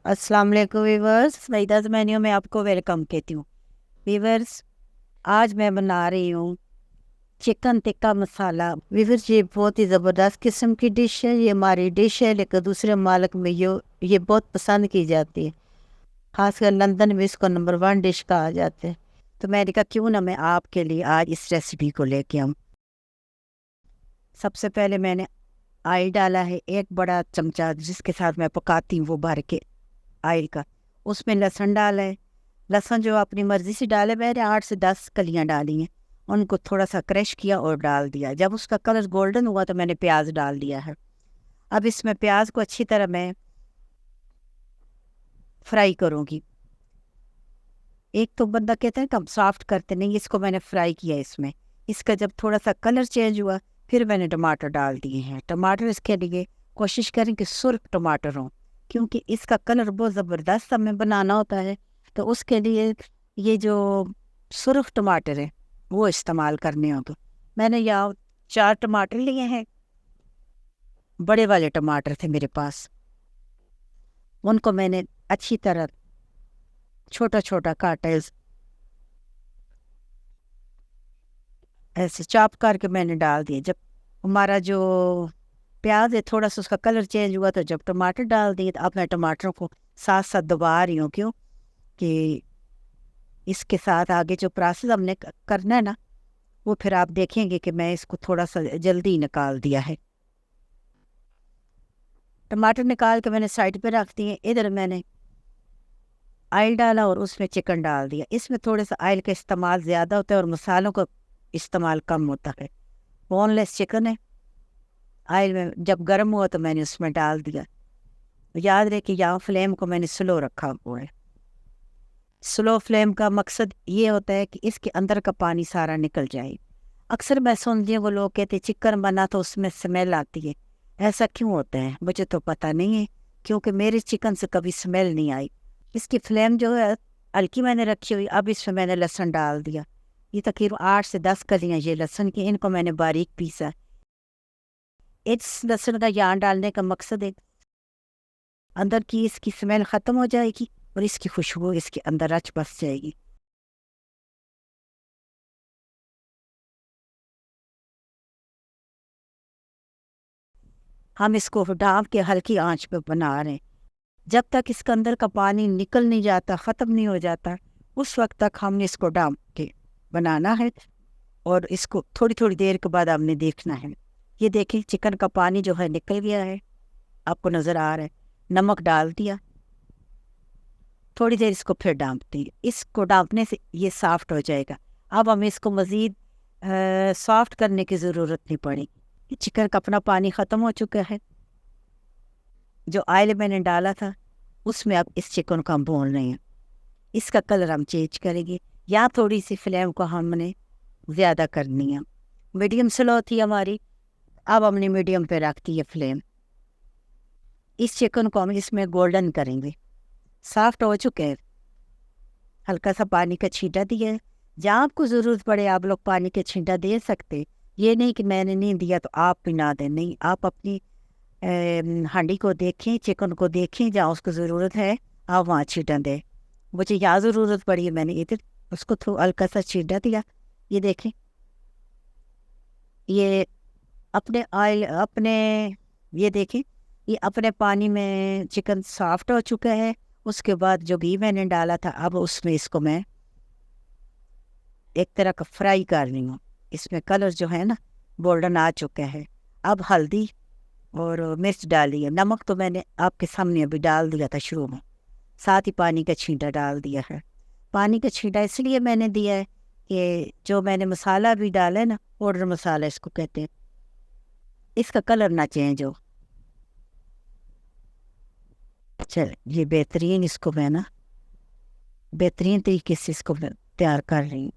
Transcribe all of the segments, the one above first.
السلام علیکم viewers, Saeeda menu میں آپ کو ویلکم کہتی ہوں۔ ویورس، آج میں بنا رہی ہوں چکن ٹکا مسالہ۔ ویورس، یہ بہت ہی زبردست قسم کی ڈش ہے، یہ ہماری ڈش ہے لیکن دوسرے ممالک میں یہ بہت پسند کی جاتی ہے، خاص کر لندن میں اس کو نمبر 1 ڈش کہا جاتا ہے۔ تو میں نے کہا کیوں نہ میں آپ کے لیے آج اس ریسیپی کو لے کے آؤں۔ سب سے پہلے میں نے آئل ڈالا ہے 1 بڑا چمچہ، جس کے ساتھ میں پکاتی ہوں وہ بھر کے آئل کا۔ اس میں لہسن ڈالا ہے، لہسن جو اپنی مرضی سے ڈالے، میں نے 8 سے 10 کلیاں ڈالی ہیں، ان کو تھوڑا سا کریش کیا اور ڈال دیا۔ جب اس کا کلر گولڈن ہوا تو میں نے پیاز ڈال دیا ہے۔ اب اس میں پیاز کو اچھی طرح میں فرائی کروں گی۔ ایک تو بندہ کہتا ہے کہ ہم سافٹ کرتے نہیں، اس کو میں نے فرائی کیا اس میں۔ اس کا جب تھوڑا سا کلر چینج ہوا پھر میں نے ٹماٹر ڈال دیے ہیں۔ ٹماٹر اس کے لیے کوشش کریں کہ سرخ ٹماٹر ہوں، کیونکہ اس کا کلر بہت زبردست ہمیں بنانا ہوتا ہے، تو اس کے لیے یہ جو سرخ ٹماٹر ہے وہ استعمال کرنے ہوگا۔ میں نے یہاں 4 ٹماٹر لیے ہیں، بڑے والے ٹماٹر تھے میرے پاس، ان کو میں نے اچھی طرح چھوٹا چھوٹا کاٹا، ایسے چاپ کر کے میں نے ڈال دیا۔ جب ہمارا جو پیاز ہے تھوڑا سا اس کا کلر چینج ہوا تو جب ٹماٹر ڈال دیے، تو اب میں ٹماٹروں کو ساتھ ساتھ دبا رہی ہوں، کیوں کہ اس کے ساتھ آگے جو پروسیس ہم نے کرنا ہے نا، وہ پھر آپ دیکھیں گے کہ میں اس کو تھوڑا سا جلدی نکال دیا ہے۔ ٹماٹر نکال کے میں نے سائڈ پہ رکھ دیے۔ ادھر میں نے آئل ڈالا اور اس میں چکن ڈال دیا۔ اس میں تھوڑے سا آئل کا استعمال زیادہ ہوتا ہے اور مسالوں کا استعمال کم ہوتا ہے۔ بون لیس چکن ہے، آئل میں جب گرم ہوا تو میں نے اس میں ڈال دیا۔ یاد رہے کہ یہاں فلیم کو میں نے سلو رکھا ہوا ہے۔ سلو فلیم کا مقصد یہ ہوتا ہے کہ اس کے اندر کا پانی سارا نکل جائے۔ اکثر میں سنتی ہوں وہ لوگ کہتے چکن بنا تو اس میں سمیل آتی ہے، ایسا کیوں ہوتا ہے مجھے تو پتہ نہیں ہے، کیونکہ میرے چکن سے کبھی سمیل نہیں آئی۔ اس کی فلیم جو ہے ہلکی میں نے رکھی ہوئی۔ اب اس میں میں نے لہسن ڈال دیا، یہ تقریباً 8 سے 10 کلیاں یہ لہسن کی، ان کو میں نے باریک پیسا۔ اس لہسن کا یہاں ڈالنے کا مقصد ہے اندر کی اس کی سمیل ختم ہو جائے گی اور اس کی خوشبو اس کے اندر رچ بس جائے گی۔ ہم اس کو ڈھانپ کے ہلکی آنچ پہ بنا رہے ہیں، جب تک اس کے اندر کا پانی نکل نہیں جاتا، ختم نہیں ہو جاتا، اس وقت تک ہم نے اس کو ڈھانپ کے بنانا ہے۔ اور اس کو تھوڑی تھوڑی دیر کے بعد ہم نے دیکھنا ہے۔ یہ دیکھیں چکن کا پانی جو ہے نکل گیا ہے، آپ کو نظر آ رہا ہے۔ نمک ڈال دیا، تھوڑی دیر اس کو پھر ڈھانپتے ہیں۔ اس کو ڈھانپنے سے یہ سافٹ ہو جائے گا۔ اب ہمیں اس کو مزید سافٹ کرنے کی ضرورت نہیں پڑی۔ یہ چکن کا اپنا پانی ختم ہو چکا ہے، جو آئل میں نے ڈالا تھا اس میں اب اس چکن کو ہم بھون رہے ہیں۔ اس کا کلر ہم چینج کریں گے، یا تھوڑی سی فلیم کو ہم نے زیادہ کرنی ہے۔ میڈیم سلو تھی ہماری، اب ہم نے میڈیم پہ رکھ دی ہے فلیم۔ اس چکن کو ہم اس میں گولڈن کریں گے۔ سافٹ ہو چکے ہیں، ہلکا سا پانی کا چھینٹا دیا ہے، جہاں آپ کو ضرورت پڑے آپ لوگ پانی کا چھینٹا دے سکتے۔ یہ نہیں کہ میں نے نہیں دیا تو آپ بھی نہ دیں، نہیں، آپ اپنی ہانڈی کو دیکھیں، چکن کو دیکھیں، جہاں اس کو ضرورت ہے آپ وہاں چھینٹا دیں۔ مجھے یہاں ضرورت پڑی ہے، میں نے ادھر اس کو ہلکا سا چھینٹا دیا۔ یہ دیکھیں، یہ اپنے آئل یہ دیکھیں، یہ اپنے پانی میں چکن سافٹ ہو چکا ہے۔ اس کے بعد جو گھی میں نے ڈالا تھا، اب اس میں اس کو میں ایک طرح کا فرائی کر رہی ہوں۔ اس میں کلر جو ہے نا گولڈن آ چکا ہے۔ اب ہلدی اور مرچ ڈالی ہے، نمک تو میں نے آپ کے سامنے ابھی ڈال دیا تھا شروع میں، ساتھ ہی پانی کا چھینٹا ڈال دیا ہے۔ پانی کا چھینٹا اس لیے میں نے دیا ہے کہ جو میں نے مسالہ بھی ڈالا ہے نا، پاؤڈر مسالہ اس کو کہتے ہیں، اس کا کلر نہ چینج ہو۔ چل یہ بہترین، اس کو میں نا بہترین طریقے سے اس کو میں تیار کر رہی ہوں۔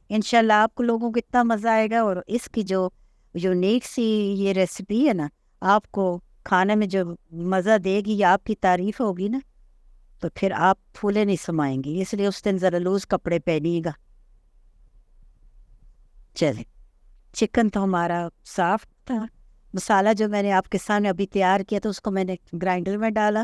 انشاءاللہ آپ کو لوگوں کو اتنا مزہ آئے گا، اور اس کی جو یونیک سی یہ ریسیپی ہے نا، آپ کو کھانے میں جو مزہ دے گی یا آپ کی تعریف ہوگی نا، تو پھر آپ پھولے نہیں سمائیں گے۔ اس لیے اس دن ذرا لوز کپڑے پہنیے گا۔ چلے، چکن تو ہمارا صاف تھا۔ مسالہ جو میں نے آپ کے سامنے ابھی تیار کیا تھا اس کو میں نے گرائنڈر میں ڈالا،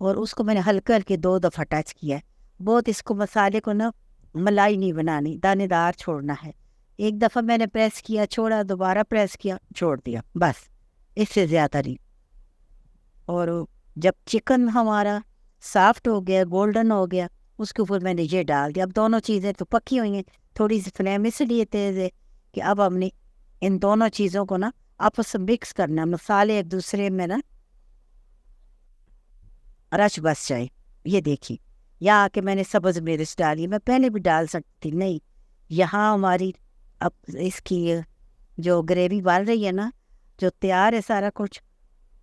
اور اس کو میں نے ہلکے ہلکے 2 دفعہ ٹچ کیا ہے. بہت اس کو مسالے کو نا ملائی نہیں بنانی، دانے دار چھوڑنا ہے. ایک دفعہ میں نے پریس کیا چھوڑا، دوبارہ پریس کیا چھوڑ دیا، بس اس سے زیادہ نہیں. اور جب چکن ہمارا سافٹ ہو گیا، گولڈن ہو گیا، اس کے اوپر میں نے یہ ڈال دیا. اب دونوں چیزیں تو پکی ہوئی ہیں، تھوڑی سی فلیم اس لیے تیز ہے کہ اب ہم نے ان دونوں چیزوں کو نا آپس میں مکس کرنا، مسالے ایک دوسرے میں نا رچ بس جائے. یہ دیکھیے یہاں آ کے میں نے سبز مرچ ڈالی، میں پہلے بھی ڈال سکتی تھی، نہیں. یہاں ہماری اب اس کی جو گریوی بن رہی ہے نا، جو تیار ہے سارا کچھ،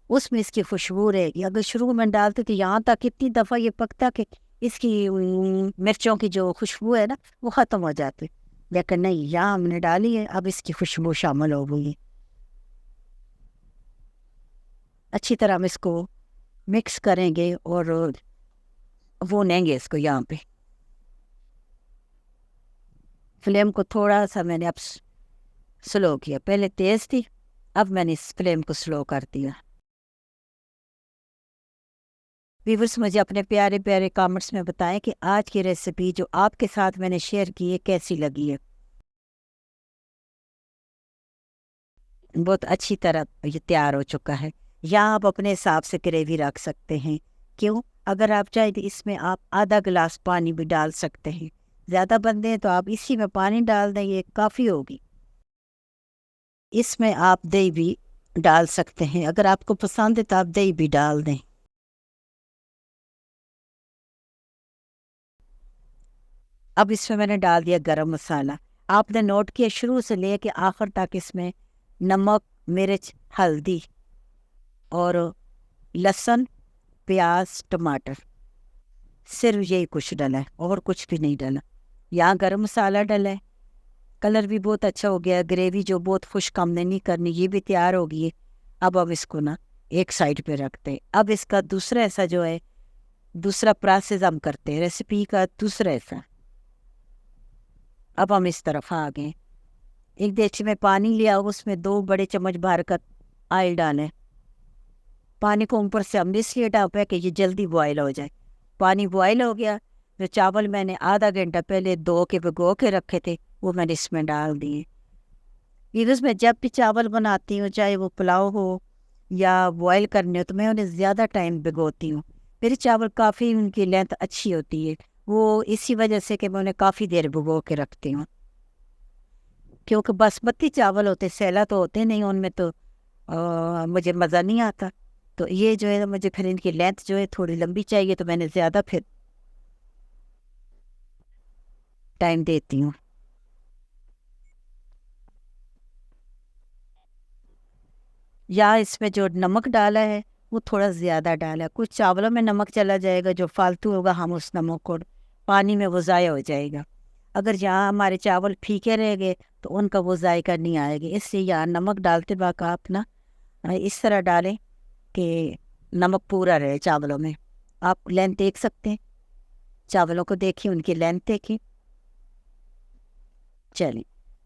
اس میں اس کی خوشبو رہے گی. اگر شروع میں ڈالتے تو یہاں تک اتنی دفعہ یہ پکتا کہ اس کی مرچوں کی جو خوشبو ہے نا وہ ختم ہو جاتی، لیکن نہیں، یہاں ہم نے ڈالی ہے، اب اس کی خوشبو شامل ہو گئی. اچھی طرح ہم اس کو مکس کریں گے اور بھونیں گے اس کو. یہاں پہ فلیم کو تھوڑا سا میں نے اب سلو کیا، پہلے تیز تھی، اب میں نے اس فلیم کو سلو کر دیا. ویورس مجھے اپنے پیارے پیارے کامنٹس میں بتائیں کہ آج کی ریسیپی جو آپ کے ساتھ میں نے شیئر کی ہے کیسی لگی ہے. بہت اچھی طرح یہ تیار ہو چکا ہے. یہاں آپ اپنے حساب سے گریوی رکھ سکتے ہیں. کیوں؟ اگر آپ چاہیں تو اس میں آپ آدھا گلاس پانی بھی ڈال سکتے ہیں. زیادہ بندے ہیں تو آپ اسی میں پانی ڈال دیں، یہ کافی ہوگی. اس میں آپ دہی بھی ڈال سکتے ہیں، اگر آپ کو پسند ہے تو آپ دہی بھی ڈال دیں. اب اس میں نے ڈال دیا گرم مسالہ. آپ نے نوٹ کیا شروع سے لے کے آخر تک اس میں نمک، مرچ، ہلدی اور لہسن، پیاز، ٹماٹر، صرف یہی کچھ ڈلا ہے اور کچھ بھی نہیں ڈالا. یہاں گرم مسالہ ڈلا ہے، کلر بھی بہت اچھا ہو گیا. گریوی جو بہت خشک ہم نے نہیں کرنی، یہ بھی تیار ہو گئی ہے. اب اس کو نا ایک سائڈ پہ رکھتے ہیں. اب اس کا دوسرا ایسا جو ہے، دوسرا پروسیس ہم کرتے ہیں ریسیپی کا دوسرا ایسا. اب ہم اس طرف آ گئے. ایک دیگچی میں پانی لیا، اس میں 2 بڑے چمچ بھر کر آئل ڈالیں. پانی کو اوپر سے ہم نے اس لیے ڈھانپا ہے کہ یہ جلدی بوائل ہو جائے. پانی بوائل ہو گیا، جو چاول میں نے آدھا گھنٹہ پہلے دھو کے بھگو کے رکھے تھے وہ میں نے اس میں ڈال دیے. ویورز میں جب بھی چاول بناتی ہوں، چاہے وہ پلاؤ ہو یا بوائل کرنے ہو، تو میں انہیں زیادہ ٹائم بھگوتی ہوں. میرے چاول کافی ان کی لینتھ اچھی ہوتی ہے، وہ اسی وجہ سے کہ میں انہیں کافی دیر بھگو کے رکھتی ہوں. کیونکہ باسمتی چاول ہوتے، سیلا تو ہوتے نہیں، ان میں تو مجھے مزہ نہیں آتا. تو یہ جو ہے مجھے پھر ان کی لینتھ جو ہے تھوڑی لمبی چاہیے، تو میں نے زیادہ پھر ٹائم دیتی ہوں. یا اس میں جو نمک ڈالا ہے وہ تھوڑا زیادہ ڈالا ہے. کچھ چاولوں میں نمک چلا جائے گا، جو فالتو ہوگا ہم اس نمک کو پانی میں وہ ضائع ہو جائے گا. اگر یہاں ہمارے چاول پھیکے رہ گئے تو ان کا وہ ذائقہ نہیں آئے گا. اس لیے یہاں نمک ڈالتے وقت آپ نا اس طرح ڈالیں کہ نمک پورا رہے چاولوں میں. آپ لینتھ دیکھ سکتے ہیں، چاولوں کو دیکھیں، ان کی لینتھ دیکھیں. چلیں،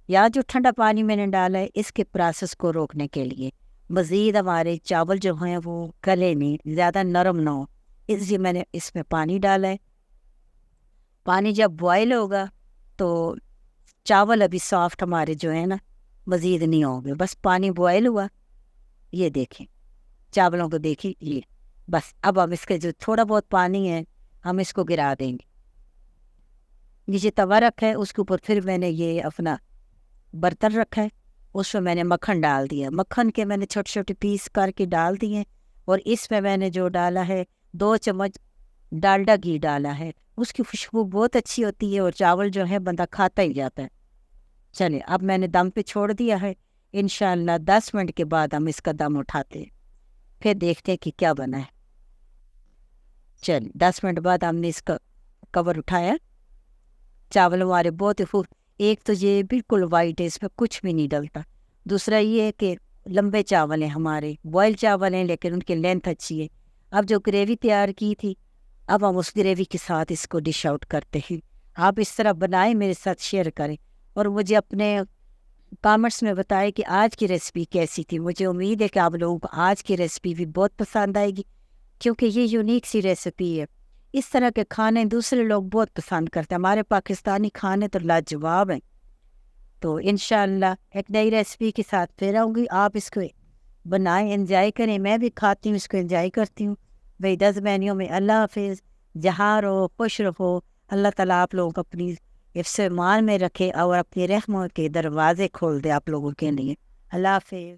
یا جو ٹھنڈا پانی میں نے ڈالا ہے اس کے پروسیس کو روکنے کے لیے، مزید ہمارے چاول جو ہیں وہ گلے نہیں، زیادہ نرم نہ ہو، اس لیے میں نے اس میں پانی ڈالا ہے. پانی جب بوائل ہوگا تو چاول ابھی سافٹ ہمارے جو ہیں نا مزید نہیں ہوں گے. بس پانی بوائل ہوا، یہ دیکھیں چاولوں کو دیکھیں، یہ بس. اب ہم اس کے جو تھوڑا بہت پانی ہے ہم اس کو گرا دیں گے. نیچے توا رکھا ہے، اس کے اوپر پھر میں نے یہ اپنا برتن رکھا ہے، اس میں نے مکھن ڈال دیا. مکھن کے میں نے چھوٹے چھوٹے پیس کر کے ڈال دیے. اور اس میں نے جو ڈالا ہے 2 چمچ ڈالڈا گھی ڈالا ہے. اس کی خوشبو بہت اچھی ہوتی ہے اور چاول جو ہے بندہ کھاتا ہی جاتا ہے. چلے اب میں نے دم پہ چھوڑ دیا ہے. انشاءاللہ 10 منٹ کے بعد ہم اس کا دم اٹھاتے ہیں، پھر دیکھتے ہیں کہ کیا بنا ہے. چل 10 منٹ بعد ہم نے اس کا کور اٹھایا. چاول ہمارے بہت ہی خوب، ایک تو یہ بالکل وائٹ ہے، اس میں کچھ بھی نہیں ڈلتا. دوسرا یہ ہے کہ لمبے چاول ہیں ہمارے، بوائل چاول ہیں لیکن ان کی لینتھ اچھی ہے. اب جو گریوی تیار کی تھی، اب ہم اس گریوی کے ساتھ اس کو ڈش آؤٹ کرتے ہیں. آپ اس طرح بنائیں، میرے ساتھ شیئر کریں اور مجھے اپنے کامنٹس میں بتائیں کہ آج کی ریسپی کیسی تھی. مجھے امید ہے کہ آپ لوگوں کو آج کی ریسپی بھی بہت پسند آئے گی، کیونکہ یہ یونیک سی ریسپی ہے. اس طرح کے کھانے دوسرے لوگ بہت پسند کرتے ہیں. ہمارے پاکستانی کھانے تو لاجواب ہیں. تو انشاءاللہ ایک نئی ریسپی کے ساتھ پھر آؤں گی. آپ اس کو بنائیں، انجوائے کریں. میں بھی کھاتی ہوں، اس کو انجوائے کرتی ہوں. بھائی 10 مہینوں میں اللہ حافظ. جہاں رہو خوش رہو. اللہ تعالیٰ آپ لوگوں کو اپنی حفظ و ایمان میں رکھے اور اپنی رحمت کے دروازے کھول دے آپ لوگوں کے لیے. اللہ حافظ.